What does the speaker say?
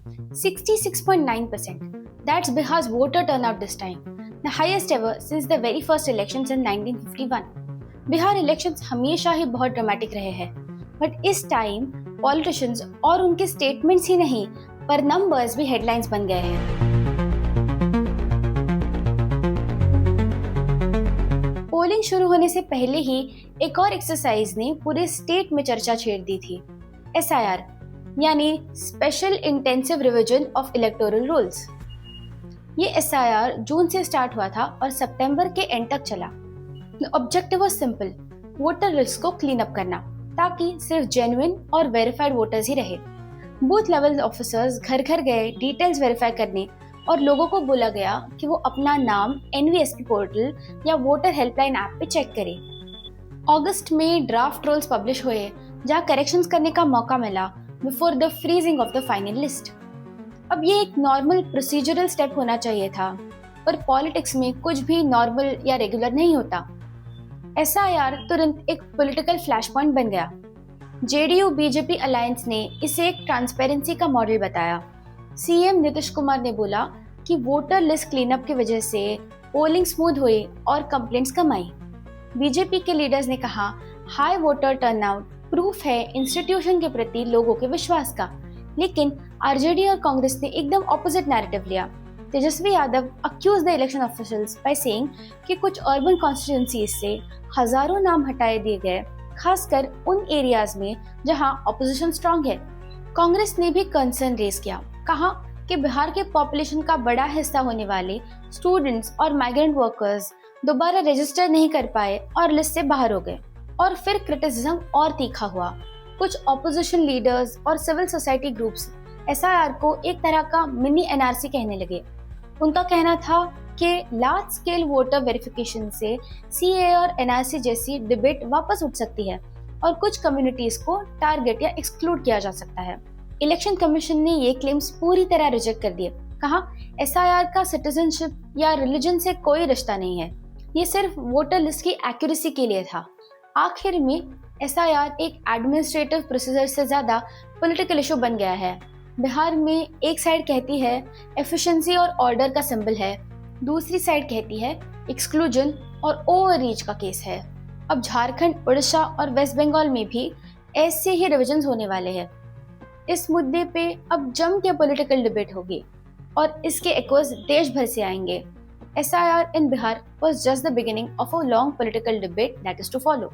66.9%. That's Bihar's voter turnout this time, the highest ever since the very first elections in 1951. Bihar elections हमेशा ही बहुत dramatic रहे हैं, but इस time politicians और उनके स्टेटमेंट्स ही नहीं पर नंबर्स भी हेडलाइंस बन गए हैं। पोलिंग शुरू होने से पहले ही एक और एक्सरसाइज ने पूरे स्टेट में चर्चा छेड़ दी थी, SIR यानी special intensive revision of electoral rules. ये SIR जून से स्टार्ट हुआ था और सितंबर के एंड तक चला। Objective was simple, voter list को क्लीन अप करना ताकि सिर्फ जेन्युइन और वेरीफाइड वोटर्स ही रहे। बूथ लेवल ऑफिसर्स घर घर गए डिटेल्स वेरीफाई करने और लोगों को बोला गया कि वो अपना नाम NVSP पोर्टल या वोटर हेल्पलाइन ऐप पे चेक करें। अगस्त में ड्राफ्ट रूल्स पब्लिश हुए जहाँ करेक्शंस करने का मौका मिला before the freezing of the final list. अब ये एक नॉर्मल प्रोसीजरल स्टेप होना चाहिए था, पर पॉलिटिक्स में कुछ भी नॉर्मल या रेगुलर नहीं होता। SIR तुरंत एक पॉलिटिकल फ्लैश पॉइंट बन गया। JDU BJP अलायंस ने इसे एक ट्रांसपेरेंसी का मॉडल बताया। CM नीतीश कुमार ने बोला कि वोटर लिस्ट क्लीनअप की वजह से पोलिंग स्मूथ हुई और कंप्लेंट्स कम आई। BJP के लीडर्स ने कहा हाई वोटर टर्नआउट प्रूफ है इंस्टीट्यूशन के प्रति लोगों के विश्वास का, लेकिन RJD और कांग्रेस ने एकदम ऑपोजिट नैरेटिव लिया। Tejashwi Yadav accuse the election officials by saying कि कुछ अर्बन कॉन्स्टिट्यूएंसीज से हजारों नाम हटाए दिए गए, खासकर उन एरियाज में जहां ऑपोजिशन स्ट्रांग है। कांग्रेस ने भी कंसर्न रेज किया, कहा कि बिहार के पॉपुलेशन का बड़ा हिस्सा होने वाले स्टूडेंट्स और माइग्रेंट वर्कर्स दोबारा रजिस्टर नहीं कर पाए और लिस्ट से बाहर हो गए। और फिर क्रिटिसिज्म और तीखा हुआ। कुछ ऑपोजिशन लीडर्स और सिविल सोसाइटी ग्रुप्स SIR को एक तरह का मिनी NRC कहने लगे। उनका कहना था कि लार्ज स्केल वोटर वेरिफिकेशन से CAA और NRC जैसी डिबेट वापस उठ सकती है और कुछ कम्युनिटीज को टारगेट या एक्सक्लूड किया जा सकता है। इलेक्शन कमीशन ने ये क्लेम्स पूरी तरह रिजेक्ट कर दिए। कहा SIR का सिटीजनशिप या रिलीजन से कोई रिश्ता नहीं है, ये सिर्फ वोटर लिस्ट की एक्यूरेसी के लिए था। आखिर में SIR एक एडमिनिस्ट्रेटिव प्रोसीजर से ज्यादा पॉलिटिकल इशू बन गया है। बिहार में एक साइड कहती है एफिशिएंसी और ऑर्डर का सिंबल है, दूसरी साइड कहती है एक्सक्लूजन और ओवररीच का केस है। अब झारखंड, उड़ीसा और वेस्ट बंगाल में भी ऐसे ही रिविजन्स होने वाले हैं। इस मुद्दे पे अब जम के पॉलिटिकल डिबेट होगी और इसके एक्वस देश भर से आएंगे। SIR in Bihar was just the beginning of a long political debate that is to follow.